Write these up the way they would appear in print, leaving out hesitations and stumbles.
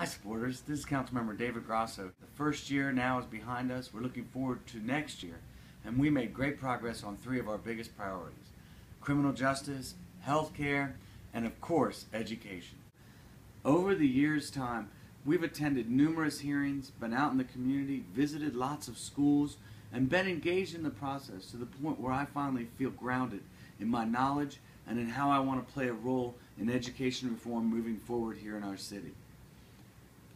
Hi supporters, this is Councilmember David Grosso. The first year now is behind us. We're looking forward to next year, and we made great progress on three of our biggest priorities: criminal justice, health care, and of course, education. Over the year's time, we've attended numerous hearings, been out in the community, visited lots of schools, and been engaged in the process to the point where I finally feel grounded in my knowledge and in how I want to play a role in education reform moving forward here in our city.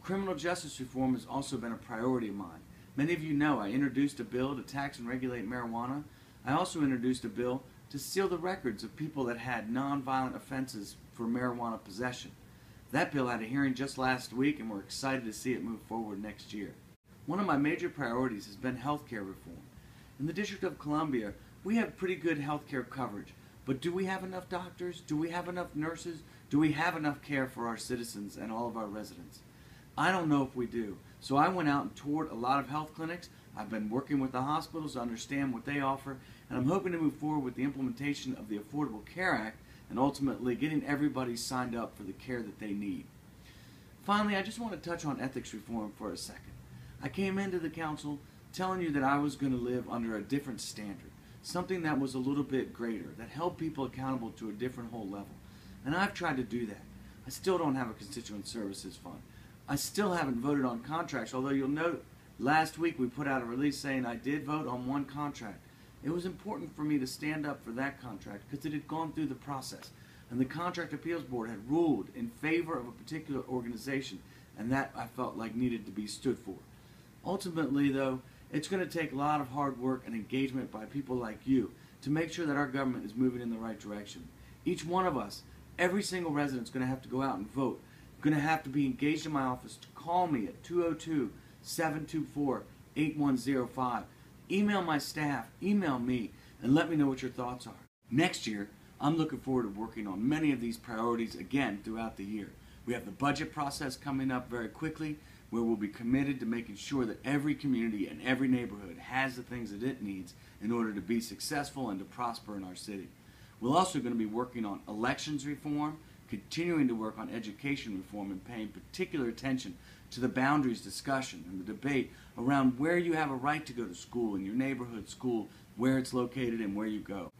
Criminal justice reform has also been a priority of mine. Many of you know I introduced a bill to tax and regulate marijuana. I also introduced a bill to seal the records of people that had nonviolent offenses for marijuana possession. That bill had a hearing just last week, and we're excited to see it move forward next year. One of my major priorities has been health care reform. In the District of Columbia, we have pretty good health care coverage, but do we have enough doctors? Do we have enough nurses? Do we have enough care for our citizens and all of our residents? I don't know if we do. So I went out and toured a lot of health clinics. I've been working with the hospitals to understand what they offer, and I'm hoping to move forward with the implementation of the Affordable Care Act and ultimately getting everybody signed up for the care that they need. Finally, I just want to touch on ethics reform for a second. I came into the council telling you that I was going to live under a different standard, something that was a little bit greater, that held people accountable to a different whole level. And I've tried to do that. I still don't have a constituent services fund. I still haven't voted on contracts, although you'll note last week we put out a release saying I did vote on one contract. It was important for me to stand up for that contract because it had gone through the process, and the Contract Appeals Board had ruled in favor of a particular organization, and that I felt like needed to be stood for. Ultimately, though, it's going to take a lot of hard work and engagement by people like you to make sure that our government is moving in the right direction. Each one of us, every single resident, is going to have to go out and vote. Going to have to be engaged in my office to call me at 202-724-8105. Email my staff, email me, and let me know what your thoughts are. Next year, I'm looking forward to working on many of these priorities again throughout the year. We have the budget process coming up very quickly, where we'll be committed to making sure that every community and every neighborhood has the things that it needs in order to be successful and to prosper in our city. We're also going to be working on elections reform, continuing to work on education reform, and paying particular attention to the boundaries discussion and the debate around where you have a right to go to school in your neighborhood school, where it's located, and where you go.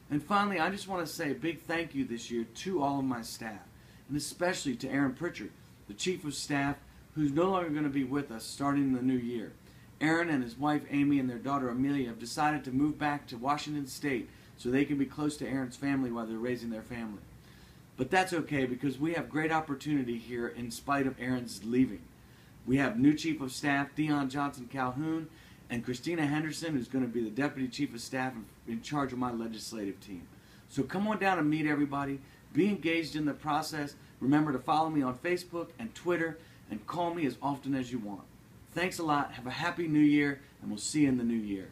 And finally, I just want to say a big thank you this year to all of my staff, and especially to Aaron Pritchard, the Chief of Staff, who's no longer going to be with us starting in the new year. Aaron and his wife Amy and their daughter Amelia have decided to move back to Washington State so they can be close to Aaron's family while they're raising their family. But that's okay because we have great opportunity here in spite of Aaron's leaving. We have new Chief of Staff Dion Johnson Calhoun and Christina Henderson, who's going to be the Deputy Chief of Staff in charge of my legislative team. So come on down and meet everybody. Be engaged in the process. Remember to follow me on Facebook and Twitter and call me as often as you want. Thanks a lot. Have a happy new year, and we'll see you in the new year.